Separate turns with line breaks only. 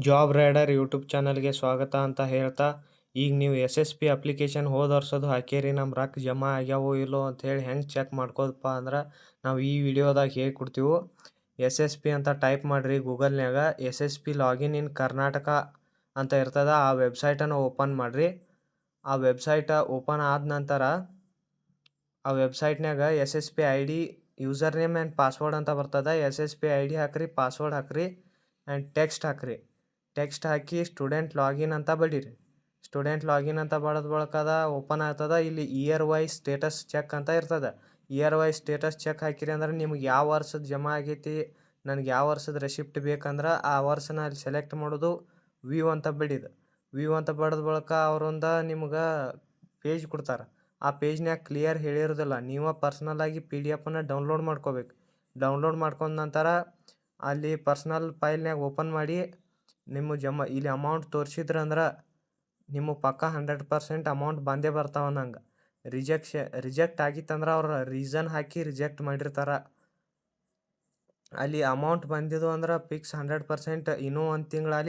Job rider YouTube ಚಾನಲ್ಗೆ ಸ್ವಾಗತ ಅಂತ ಹೇಳ್ತಾ, ಈಗ ನೀವು SSP ಅಪ್ಲಿಕೇಶನ್ ಹೋದ ವರ್ಷದ್ದು ಹಾಕೀರಿ, ನಮ್ಮ ರೊಕ್ಕ ಜಮಾ ಆಗ್ಯಾವೋ ಇಲ್ಲೋ ಅಂಥೇಳಿ ಹೆಂಗೆ ಚೆಕ್ ಮಾಡ್ಕೋದಪ್ಪ ಅಂದ್ರೆ ನಾವು ಈ ವಿಡಿಯೋದಾಗ ಹೇಳ್ಕೊಡ್ತೀವಿ. SSP ಅಂತ ಟೈಪ್ ಮಾಡಿರಿ ಗೂಗಲ್ನ್ಯಾಗ. SSP ಲಾಗಿನ್ ಇನ್ ಕರ್ನಾಟಕ ಅಂತ ಇರ್ತದ. ಆ ವೆಬ್ಸೈಟನ್ನು ಓಪನ್ ಮಾಡಿರಿ. ಆ ವೆಬ್ಸೈಟ ಓಪನ್ ಆದ ನಂತರ ಆ ವೆಬ್ಸೈಟ್ನಾಗ SSP ID user name and password ಅಂತ ಬರ್ತದ. SSP ID ಹಾಕ್ರಿ, ಪಾಸ್ವರ್ಡ್ ಹಾಕ್ರಿ ಆ್ಯಂಡ್ ಟೆಕ್ಸ್ಟ್ ಹಾಕ್ರಿ. ಟೆಕ್ಸ್ಟ್ ಹಾಕಿ ಸ್ಟೂಡೆಂಟ್ ಲಾಗಿನ್ ಅಂತ ಬಡೀರಿ. ಸ್ಟೂಡೆಂಟ್ ಲಾಗಿನ್ ಅಂತ ಬಡದ ಬಳಕದ ಓಪನ್ ಆಗ್ತದ. ಇಲ್ಲಿ ಇಯರ್ ವೈಸ್ ಸ್ಟೇಟಸ್ ಚೆಕ್ ಅಂತ ಇರ್ತದೆ. ಇಯರ್ ವೈಸ್ ಸ್ಟೇಟಸ್ ಚೆಕ್ ಹಾಕಿರಿ ಅಂದ್ರೆ ನಿಮ್ಗೆ ಯಾವ ವರ್ಷದ ಜಮಾ ಆಗೈತಿ, ನನಗೆ ಯಾವ ವರ್ಷದ ರೆಸಿಪ್ಟ್ ಬೇಕಂದ್ರೆ ಆ ವರ್ಷನ ಅಲ್ಲಿ ಸೆಲೆಕ್ಟ್ ಮಾಡೋದು. ವ್ಯೂ ಅಂತ ಬಡಿದು ವ್ಯೂ ಅಂತ ಬಡ್ದ ಬಳಕ ಅವರೊಂದು ನಿಮ್ಗೆ ಪೇಜ್ ಕೊಡ್ತಾರೆ. ಆ ಪೇಜ್ನ್ಯಾಗ ಕ್ಲಿಯರ್ ಹೇಳಿರೋದಿಲ್ಲ. ನೀವು ಪರ್ಸ್ನಲ್ಲಾಗಿ PDF ಡೌನ್ಲೋಡ್ ಮಾಡ್ಕೋಬೇಕು. ಡೌನ್ಲೋಡ್ ಮಾಡ್ಕೊಂಡ ನಂತರ ಅಲ್ಲಿ ಪರ್ಸ್ನಲ್ ಫೈಲ್ನ್ಯಾಗ ಓಪನ್ ಮಾಡಿ ನಿಮ್ಮ ಇಲ್ಲಿ ಅಮೌಂಟ್ ತೋರಿಸಿದ್ರಂದ್ರೆ ನಿಮ್ಮ ಪಕ್ಕ 100% ಅಮೌಂಟ್ ಬಂದೇ ಬರ್ತಾವ. ನಂಗೆ ರಿಜೆಕ್ಟ್ ಆಗಿತ್ತಂದ್ರೆ ಅವ್ರ ರೀಸನ್ ಹಾಕಿ ರಿಜೆಕ್ಟ್ ಮಾಡಿರ್ತಾರೆ. ಅಲ್ಲಿ ಅಮೌಂಟ್ ಬಂದಿದ್ದು ಅಂದ್ರೆ ಫಿಕ್ಸ್ 100%. ಇನ್ನೂ ಒಂದು ತಿಂಗಳಲ್ಲಿ